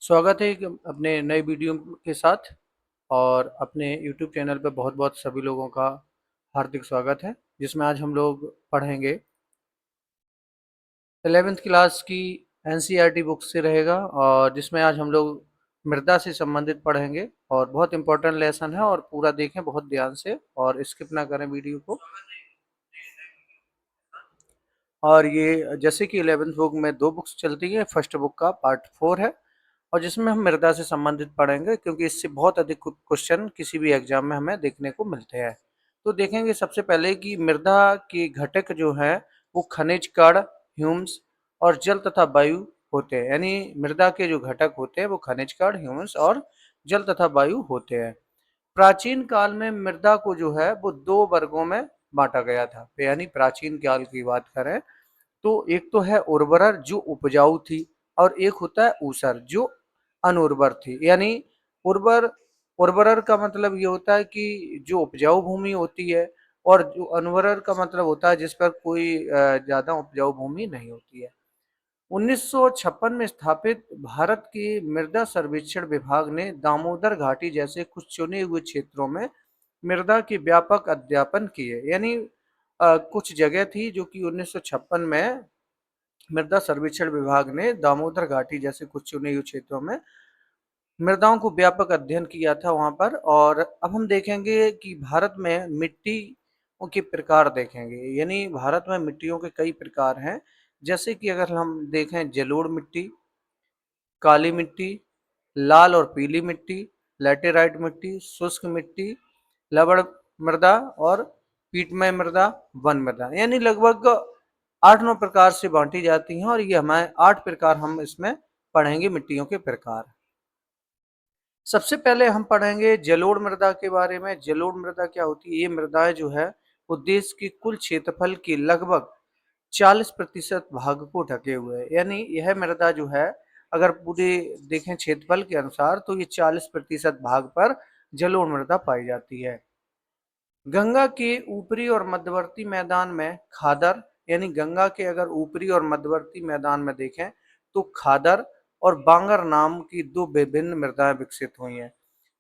स्वागत है एक अपने नए वीडियो के साथ। और अपने यूट्यूब चैनल पे बहुत-बहुत सभी लोगों का हार्दिक स्वागत है, जिसमें आज हम लोग पढ़ेंगे 11th क्लास की एनसीईआरटी बुक से रहेगा। और जिसमें आज हम लोग मृदा से संबंधित पढ़ेंगे और बहुत इम्पोर्टेंट लेसन है और पूरा देखें बहुत ध्यान से और स्किप ना करें वीडियो को। और ये जैसे कि 11th बुक में 2 बुक्स चलती हैं, फर्स्ट बुक का पार्ट 4 है और जिसमें हम मृदा से संबंधित पढ़ेंगे, क्योंकि इससे बहुत अधिक क्वेश्चन किसी भी एग्जाम में हमें देखने को मिलते हैं। तो देखेंगे सबसे पहले कि मृदा के घटक जो हैं वो खनिज, कण, ह्यूमस और जल तथा वायु होते हैं। यानी मृदा के जो घटक होते हैं वो खनिज, कण, ह्यूमस और जल तथा वायु होते हैं। प्राचीन काल में मृदा को जो है वो 2 वर्गों में बांटा गया था। यानी प्राचीन काल की बात करें तो एक तो है उर्वरर जो उपजाऊ थी और एक होता है ऊसर जो अनुर्वर थी। यानी उर्वर उर्वरर का मतलब ये होता है कि जो उपजाऊ भूमि होती है, और जो अनवरर का मतलब होता है जिस पर कोई ज्यादा उपजाऊ भूमि नहीं होती है। 1956 में स्थापित भारत के मृदा सर्वेक्षण विभाग ने दामोदर घाटी जैसे कुछ चुने हुए क्षेत्रों में मृदा के व्यापक अध्ययन किए। यानी कुछ जगह थी जो कि 1956 में मृदा सर्वेक्षण विभाग ने दामोदर घाटी जैसे कुछ चुने हुए क्षेत्रों में मृदाओं को व्यापक अध्ययन किया था वहां पर। और अब हम देखेंगे कि भारत में मिट्टी के प्रकार देखेंगे। यानी भारत में मिट्टियों के कई प्रकार हैं। जैसे कि अगर हम देखें जलोढ़ मिट्टी, काली मिट्टी, लाल और पीली मिट्टी, लैटेराइट मिट्टी, शुष्क मिट्टी, लवण मृदा और पीटमय मृदा, वन मृदा। यानी लगभग 8-9 प्रकार से बांटी जाती हैं और ये हमारे 8 प्रकार हम इसमें पढ़ेंगे मिट्टियों के प्रकार। सबसे पहले हम पढ़ेंगे जलोढ़ मृदा के बारे में। जलोढ़ मृदा क्या होती है? ये मृदाएं जो है वो देश के कुल क्षेत्रफल के लगभग 40% भाग को ढके हुए है। यानी यह मृदा जो है अगर पूरे देखें क्षेत्रफल के अनुसार तो ये 40% भाग पर जलोढ़ मृदा पाई जाती है। गंगा के ऊपरी और मध्यवर्ती मैदान में खादर, यानी गंगा के अगर ऊपरी और मध्यवर्ती मैदान में देखें तो खादर और बांगर नाम की 2 विभिन्न मृदाएं विकसित हुई हैं।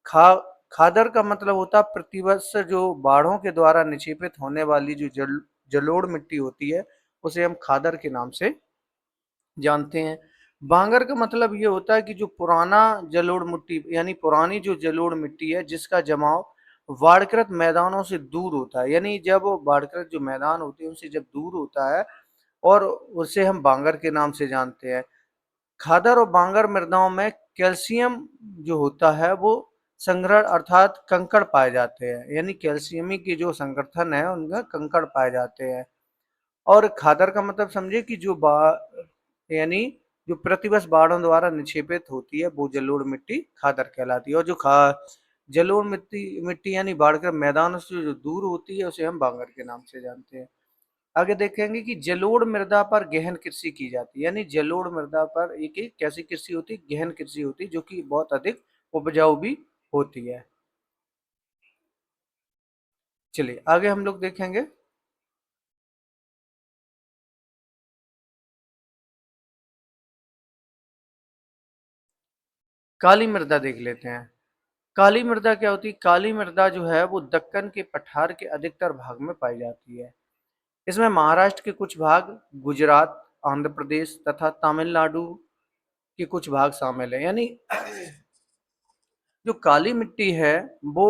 खा खादर का मतलब होता है प्रतिवर्ष जो बाढ़ों के द्वारा निक्षेपित होने वाली जो जलोढ़ मिट्टी होती है उसे हम खादर के नाम से जानते हैं। बांगर का मतलब ये होता है कि जो पुराना जलोढ़ मिट्टी, यानी पुरानी जो जलोढ़ मिट्टी है जिसका जमाव बाढ़कृत मैदानों से दूर होता है। यानी जब बाढ़कृत जो मैदान होते हैं उनसे जब दूर होता है और उसे हम बांगर के नाम से जानते हैं। खादर और बांगर मृदाओं में कैल्शियम जो होता है वो संग्रहण अर्थात कंकड़ पाए जाते हैं। यानी कैल्शियमी के जो संगठन है उनका कंकड़ पाए जाते हैं। और खादर का मतलब समझे कि जो यानी जो प्रतिवर्ष बाढ़ों द्वारा निक्षेपित होती है वो जलोढ़ मिट्टी खादर कहलाती है। और जो जलोढ़ मिट्टी मिट्टी यानी बाढ़ के मैदानों से जो दूर होती है उसे हम बांगर के नाम से जानते हैं। आगे देखेंगे कि जलोढ़ मृदा पर गहन कृषि की जाती है। यानी जलोढ़ मृदा पर एक कैसी कृषि होती है? गहन कृषि होती है, जो कि बहुत अधिक उपजाऊ भी होती है। चलिए आगे हम लोग देखेंगे। काली मृदा देख लेते हैं। काली मृदा क्या होती है? काली मृदा जो है वो दक्कन के पठार के अधिकतर भाग में पाई जाती है। इसमें महाराष्ट्र के कुछ भाग, गुजरात, आंध्र प्रदेश तथा तमिलनाडु के कुछ भाग शामिल है। यानी जो काली मिट्टी है वो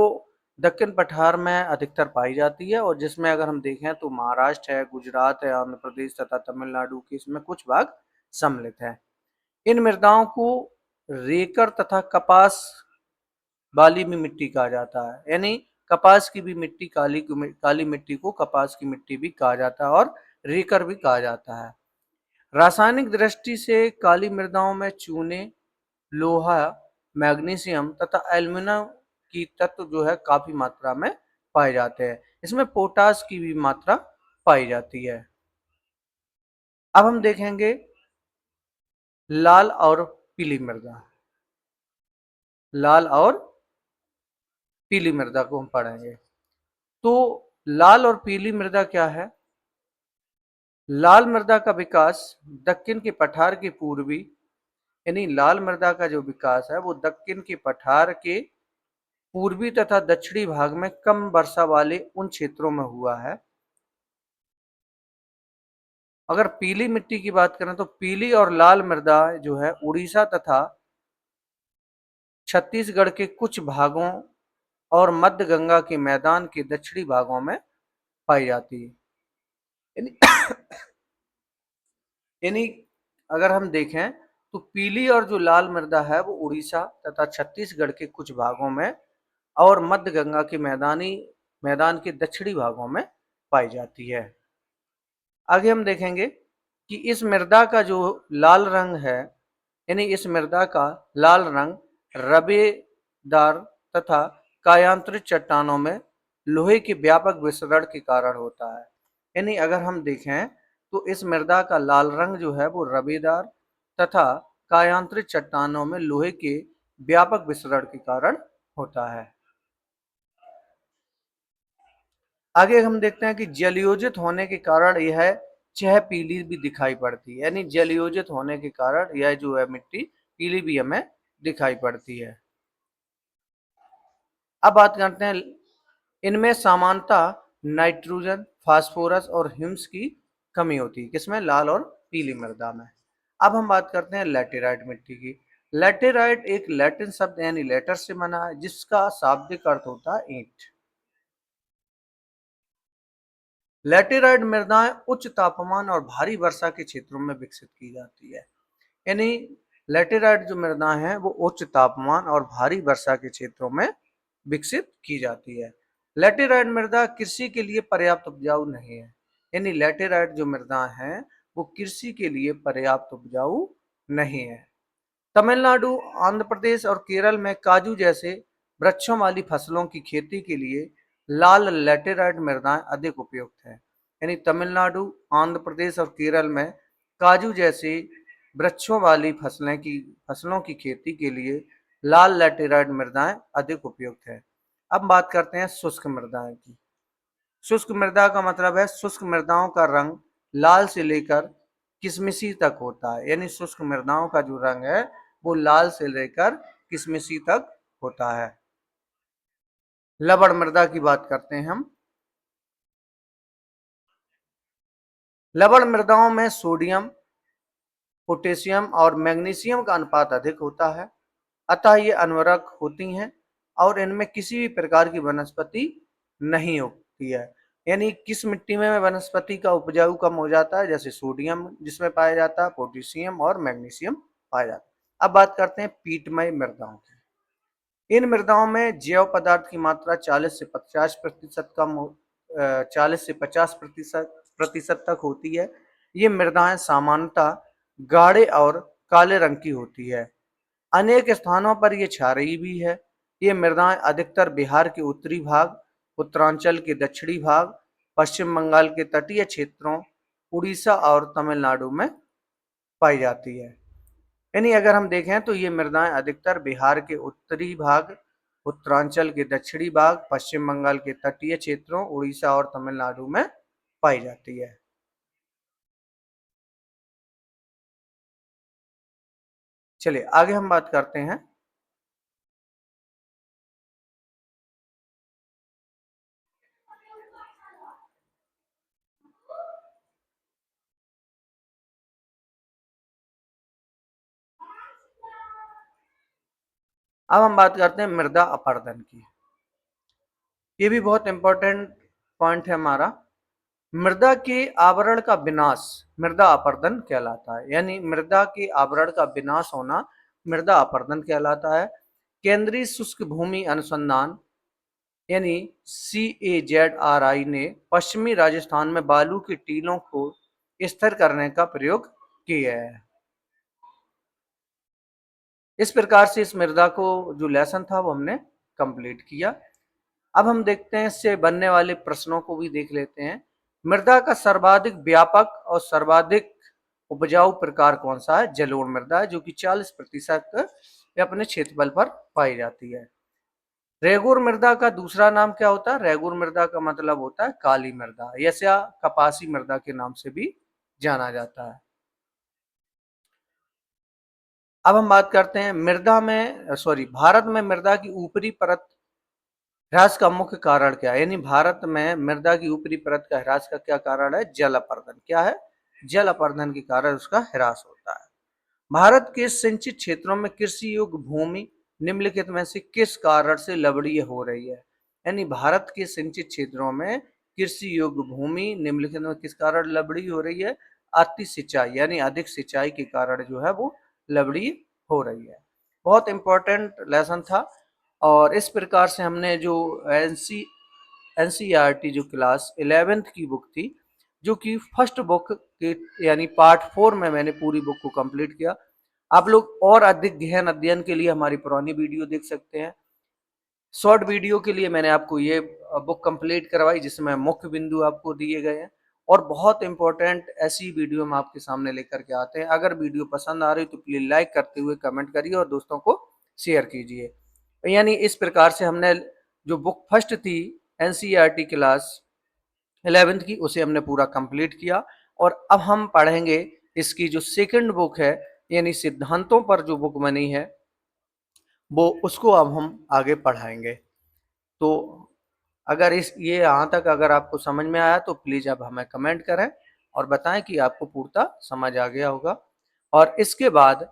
दक्कन पठार में अधिकतर पाई जाती है, और जिसमें अगर हम देखें तो महाराष्ट्र है, गुजरात है, आंध्र प्रदेश तथा तमिलनाडु के इसमें कुछ भाग सम्मिलित है। इन मृदाओं को रेकर तथा कपास बाली भी मिट्टी कहा जाता है। यानी कपास की भी मिट्टी, काली मिट्टी को कपास की मिट्टी भी कहा जाता है और रेकर भी कहा जाता है। रासायनिक दृष्टि से काली मृदाओं में चूने, लोहा, मैग्नीशियम तथा एल्युमिनियम की तत्व जो है काफी मात्रा में पाए जाते हैं। इसमें पोटास की भी मात्रा पाई जाती है। अब हम देखेंगे लाल और पीली मृदा। लाल और पीली मृदा को हम पढ़ेंगे। तो लाल और पीली मृदा क्या है? लाल मृदा का विकास दक्षिण के पठार के पूर्वी यानी लाल मृदा का जो विकास है वो दक्कन के पठार के पूर्वी तथा दक्षिणी भाग में कम वर्षा वाले उन क्षेत्रों में हुआ है। अगर पीली मिट्टी की बात करें तो पीली और लाल मृदा जो है उड़ीसा तथा छत्तीसगढ़ के कुछ भागों और मध्य गंगा के मैदान के दक्षिणी भागों में पाई जाती है। यानी यानी अगर हम देखें तो पीली और जो लाल मृदा है वो उड़ीसा तथा छत्तीसगढ़ के कुछ भागों में और मध्य गंगा के मैदान के दक्षिणी भागों में पाई जाती है। आगे हम देखेंगे कि इस मृदा का जो लाल रंग है, यानी इस मृदा का लाल रंग रबेदार तथा कायांतरित चट्टानों में लोहे के व्यापक विसरण के कारण होता है। यानी अगर हम देखें तो इस मृदा का लाल रंग जो है वो रबेदार तथा कायांतरित चट्टानों में लोहे के व्यापक विसरण के कारण होता है। आगे हम देखते हैं कि जलयोजित होने के कारण यह चह पीली भी दिखाई पड़ती है। यानी जलयोजित होने के कारण यह जो है मिट्टी पीली भी हमें दिखाई पड़ती है। अब बात करते हैं, इनमें समानता नाइट्रोजन, फास्फोरस और ह्यूमस की कमी होती है। किसमें? लाल और पीली मृदा में। अब हम बात करते हैं लैटेराइट मिट्टी की। लैटेराइट एक लैटिन शब्द यानी लेटर से बना है जिसका शाब्दिक अर्थ होता है ईंट। लैटेराइट मृदाएं उच्च तापमान और भारी वर्षा के क्षेत्रों में विकसित की जाती है। यानी लैटेराइट जो मृदाएं हैं वो उच्च तापमान और भारी वर्षा के क्षेत्रों में विकसित की जाती है। लैटेराइट मृदा कृषि के लिए पर्याप्त उपजाऊ नहीं है। यानी लैटेराइट जो मृदा है वो कृषि के लिए पर्याप्त उपजाऊ नहीं है। तमिलनाडु, आंध्र प्रदेश और केरल में काजू जैसे वृक्षों वाली फसलों की खेती के लिए लाल लैटेराइट मृदाएं अधिक उपयुक्त हैं। यानी तमिलनाडु, आंध्र प्रदेश और केरल में काजू जैसे वृक्षों वाली फसलों की खेती के लिए लाल लैटेराइट मृदाएं अधिक उपयुक्त है। अब बात करते हैं शुष्क मृदाएं की। शुष्क मृदा का मतलब है शुष्क मृदाओं का रंग लाल से लेकर किशमिशी तक होता है। यानी शुष्क मृदाओं का जो रंग है वो लाल से लेकर किशमिशी तक होता है। लवण मृदा की बात करते हैं हम। लवण मृदाओं में सोडियम, पोटेशियम और मैग्नीशियम का अनुपात अधिक होता है, अतः ये अनवरक होती हैं और इनमें किसी भी प्रकार की वनस्पति नहीं होती है। यानी किस मिट्टी में वनस्पति का उपजाऊ कम हो जाता है? जैसे सोडियम जिसमें पाया जाता है, पोटेशियम और मैग्नीशियम पाया जाता है। अब बात करते हैं पीटमय मृदाओं की। इन मृदाओं में जैव पदार्थ की मात्रा 40 से 50% कम 40 से 50% तक होती है। ये मृदाएं सामान्यतः गाढ़े और काले रंग की होती है। अनेक स्थानों पर ये क्षारीय भी है। ये मृदाएं अधिकतर बिहार के उत्तरी भाग, उत्तरांचल के दक्षिणी भाग, पश्चिम बंगाल के तटीय क्षेत्रों, उड़ीसा और तमिलनाडु में पाई जाती है। यानी अगर हम देखें तो ये मृदाएं अधिकतर बिहार के उत्तरी भाग, उत्तरांचल के दक्षिणी भाग, पश्चिम बंगाल के तटीय क्षेत्रों, उड़ीसा और तमिलनाडु में पाई जाती है। चलिए आगे हम बात करते हैं। अब हम बात करते हैं मृदा अपरदन की। ये भी बहुत इंपॉर्टेंट पॉइंट है हमारा। मृदा के आवरण का विनाश मृदा अपरदन कहलाता है। यानी मृदा के आवरण का विनाश होना मृदा अपरदन कहलाता है। केंद्रीय शुष्क भूमि अनुसंधान यानी CAZRI ने पश्चिमी राजस्थान में बालू की टीलों को स्थिर करने का प्रयोग किया है। इस प्रकार से इस मृदा को जो लेसन था वो हमने कंप्लीट किया। अब हम देखते हैं इससे बनने वाले प्रश्नों को भी देख लेते हैं। मृदा का सर्वाधिक व्यापक और सर्वाधिक उपजाऊ प्रकार कौन सा है? जलोढ़ मृदा है, जो कि 40% अपने क्षेत्रफल पर पाई जाती है। रेगुर मृदा का दूसरा नाम क्या होता है? रेगुर मृदा का मतलब होता है काली मृदा, या कपासी मृदा के नाम से भी जाना जाता है। अब हम बात करते हैं भारत में मृदा की ऊपरी परत ह्रास का मुख्य कारण क्या है? यानी भारत में मृदा की ऊपरी परत का ह्रास का क्या कारण है? जल अपर्दन। क्या है? जल अपर्दन के कारण उसका ह्रास होता है। भारत के सिंचित क्षेत्रों में कृषि योग्य भूमि निम्नलिखित में से किस कारण से लवणीय हो रही है? यानी भारत के सिंचित क्षेत्रों में कृषि योग्य भूमि निम्नलिखित में किस कारण लवणीय हो रही है? अति सिंचाई यानी अधिक सिंचाई के कारण जो है वो लवणीय हो रही है। बहुत इंपॉर्टेंट लेसन था। और इस प्रकार से हमने जो एनसीईआरटी जो क्लास 11th की बुक थी, जो कि फर्स्ट बुक के यानी पार्ट 4 में मैंने पूरी बुक को कंप्लीट किया। आप लोग और अधिक गहन अध्ययन के लिए हमारी पुरानी वीडियो देख सकते हैं। शॉर्ट वीडियो के लिए मैंने आपको ये बुक कंप्लीट करवाई जिसमें मुख्य बिंदु आपको दिए गए हैं और बहुत इंपॉर्टेंट ऐसी वीडियो हम आपके सामने लेकर के आते हैं। अगर वीडियो पसंद आ रही तो प्लीज लाइक करते हुए कमेंट करिए और दोस्तों को शेयर कीजिए। यानी इस प्रकार से हमने जो बुक फर्स्ट थी एनसीईआरटी क्लास 11th की उसे हमने पूरा कंप्लीट किया। और अब हम पढ़ेंगे इसकी जो सेकंड बुक है यानी सिद्धांतों पर जो बुक बनी है वो उसको अब हम आगे पढ़ाएंगे। तो अगर इस ये यहाँ तक अगर आपको समझ में आया तो प्लीज अब हमें कमेंट करें और बताएं कि आपको पूर्णतः समझ आ गया होगा। और इसके बाद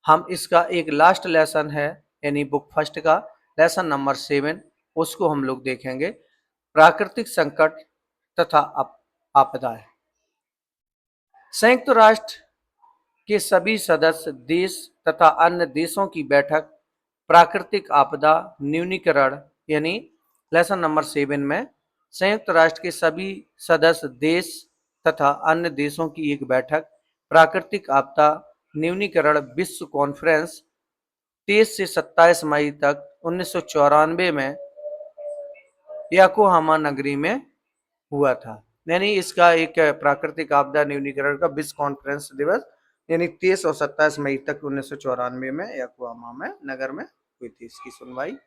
हम इसका एक लास्ट लेसन है यानी बुक फर्स्ट का लेसन नंबर 7 उसको हम लोग देखेंगे। प्राकृतिक संकट तथा आपदाएं। संयुक्त राष्ट्र के सभी सदस्य देश तथा अन्य देशों की बैठक प्राकृतिक आपदा न्यूनीकरण यानी लेसन नंबर 7 में संयुक्त राष्ट्र के सभी सदस्य देश तथा अन्य देशों की एक बैठक प्राकृतिक आपदा न्यूनीकरण विश्व कॉन्फ्रेंस 23 से 27 मई तक 1994 में याकोहामा नगरी में हुआ था। यानी इसका एक प्राकृतिक आपदा न्यूनीकरण का विश्व कॉन्फ्रेंस दिवस यानी 23 और 27 मई तक 1994 में याकोहामा में नगर में हुई थी इसकी सुनवाई।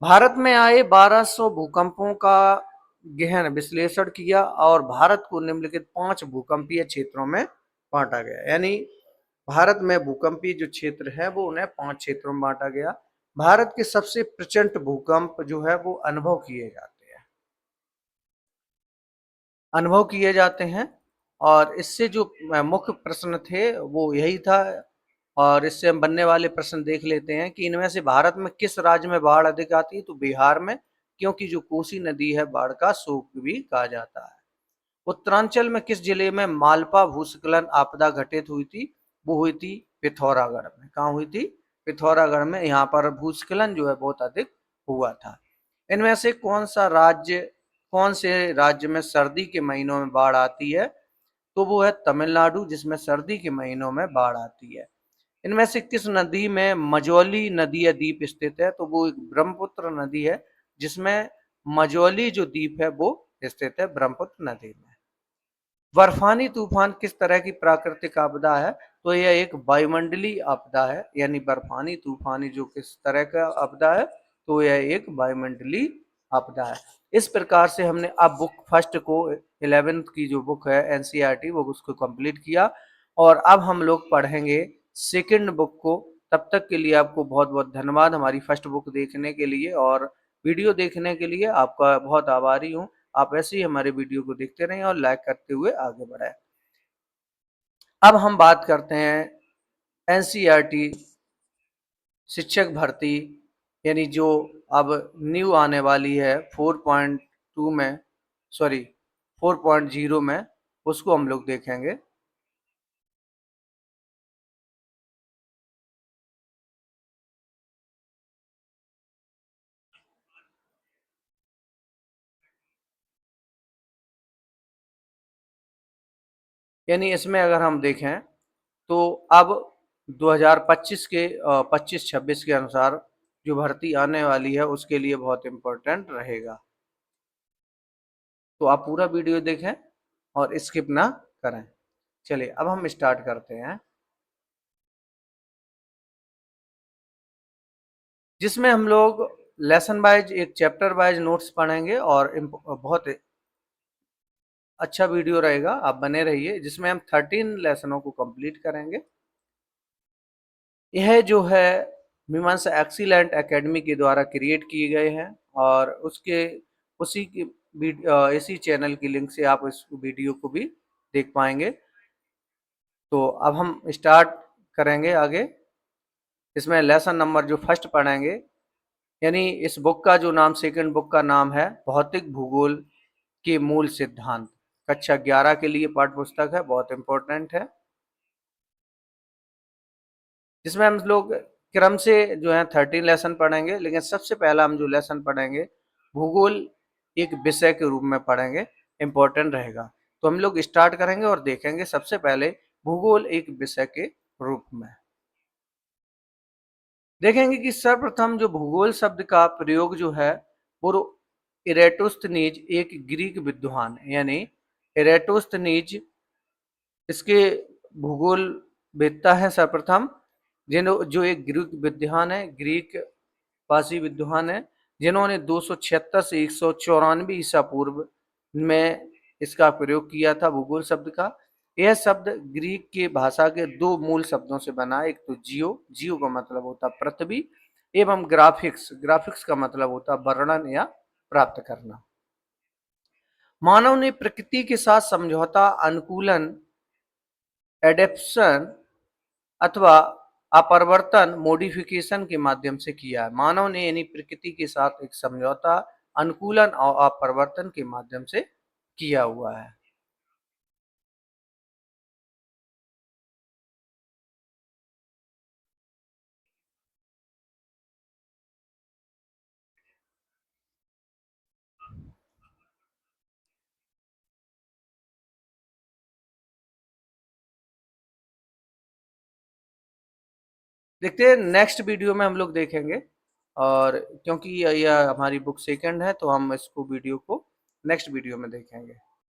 भारत में आए 1200 भूकंपों का गहन विश्लेषण किया और भारत को निम्नलिखित 5 भूकंपीय क्षेत्रों में बांटा गया। यानी भारत में भूकंपीय जो क्षेत्र है वो उन्हें 5 क्षेत्रों में बांटा गया। भारत के सबसे प्रचंड भूकंप जो है वो अनुभव किए जाते हैं। और इससे जो मुख्य प्रश्न थे वो यही था। और इससे हम बनने वाले प्रश्न देख लेते हैं कि इनमें से भारत में किस राज्य में बाढ़ अधिक आती है? तो बिहार में, क्योंकि जो कोसी नदी है बाढ़ का स्रोत भी कहा जाता है। उत्तरांचल में किस जिले में मालपा भूस्खलन आपदा घटित हुई थी? वो हुई थी पिथौरागढ़ में। कहाँ हुई थी? पिथौरागढ़ में। यहाँ पर भूस्खलन जो है बहुत अधिक हुआ था। इनमें से कौन से राज्य में सर्दी के महीनों में बाढ़ आती है? तो वो है तमिलनाडु जिसमें सर्दी के महीनों में बाढ़ आती है। इनमें से किस नदी में मझौली नदी या द्वीप स्थित है? तो वो एक ब्रह्मपुत्र नदी है जिसमें मझौली जो द्वीप है वो स्थित है ब्रह्मपुत्र नदी में। बर्फानी तूफान किस तरह की प्राकृतिक आपदा है? तो यह एक वायुमंडलीय आपदा है। यानी बर्फानी तूफानी जो किस तरह का आपदा है? तो यह एक वायुमंडलीय आपदा है। इस प्रकार से हमने अब बुक फर्स्ट को 11th की जो बुक है एनसीईआरटी वो उसको कंप्लीट किया। और अब हम लोग पढ़ेंगे सेकंड बुक को। तब तक के लिए आपको बहुत बहुत धन्यवाद हमारी फर्स्ट बुक देखने के लिए और वीडियो देखने के लिए आपका बहुत आभारी हूँ। आप ऐसे ही हमारे वीडियो को देखते रहें और लाइक करते हुए आगे बढ़ाएं। अब हम बात करते हैं एनसीईआरटी शिक्षक भर्ती यानी जो अब न्यू आने वाली है 4.2 में, सॉरी 4.0 में, उसको हम लोग देखेंगे। यानी इसमें अगर हम देखें तो अब 2025 के 25-26 के अनुसार जो भर्ती आने वाली है उसके लिए बहुत इम्पोर्टेंट रहेगा। तो आप पूरा वीडियो देखें और स्किप ना करें। चलिए अब हम स्टार्ट करते हैं जिसमें हम लोग लेसन वाइज एक चैप्टर वाइज नोट्स पढ़ेंगे और बहुत अच्छा वीडियो रहेगा। आप बने रहिए जिसमें हम 13 लेसनों को कंप्लीट करेंगे। यह जो है मीमांसा एक्सीलेंट एकेडमी के द्वारा क्रिएट किए गए हैं और उसके उसी की इसी चैनल की लिंक से आप इस वीडियो को भी देख पाएंगे। तो अब हम स्टार्ट करेंगे आगे। इसमें लेसन नंबर जो फर्स्ट पढ़ेंगे, यानी इस बुक का जो नाम, सेकंड बुक का नाम है भौतिक भूगोल के मूल सिद्धांत। कक्षा 11 के लिए पाठ्य पुस्तक है, बहुत इंपॉर्टेंट है, जिसमें हम लोग क्रम से जो है 13 लेसन पढ़ेंगे, लेकिन सबसे पहला हम जो लेसन पढ़ेंगे भूगोल एक विषय के रूप में पढ़ेंगे, इंपॉर्टेंट रहेगा। तो हम लोग स्टार्ट करेंगे और देखेंगे सबसे पहले भूगोल एक विषय के रूप में। देखेंगे कि सर्वप्रथम जो भूगोल शब्द का प्रयोग जो है वो इरेटोस्थनीज एक ग्रीक विद्वान, यानी इरेटोस्थनीज इसके भूगोल वेत्ता है सर्वप्रथम, जो एक ग्रीक विद्वान है, ग्रीक भाषी विद्वान है, जिन्होंने 276 से 194 ईसा पूर्व में इसका प्रयोग किया था भूगोल शब्द का। यह शब्द ग्रीक के भाषा के दो मूल शब्दों से बना है, एक तो जियो का मतलब होता पृथ्वी, एवं ग्राफिक्स का मतलब होता वर्णन या प्राप्त करना। मानव ने प्रकृति के साथ समझौता, अनुकूलन, एडेप्शन अथवा अपरिवर्तन, मॉडिफिकेशन के माध्यम से किया है। मानव ने यानी प्रकृति के साथ एक समझौता, अनुकूलन और अपरिवर्तन के माध्यम से किया हुआ है। देखते हैं नेक्स्ट वीडियो में हम लोग देखेंगे, और क्योंकि यह हमारी बुक सेकंड है तो हम इसको वीडियो को नेक्स्ट वीडियो में देखेंगे।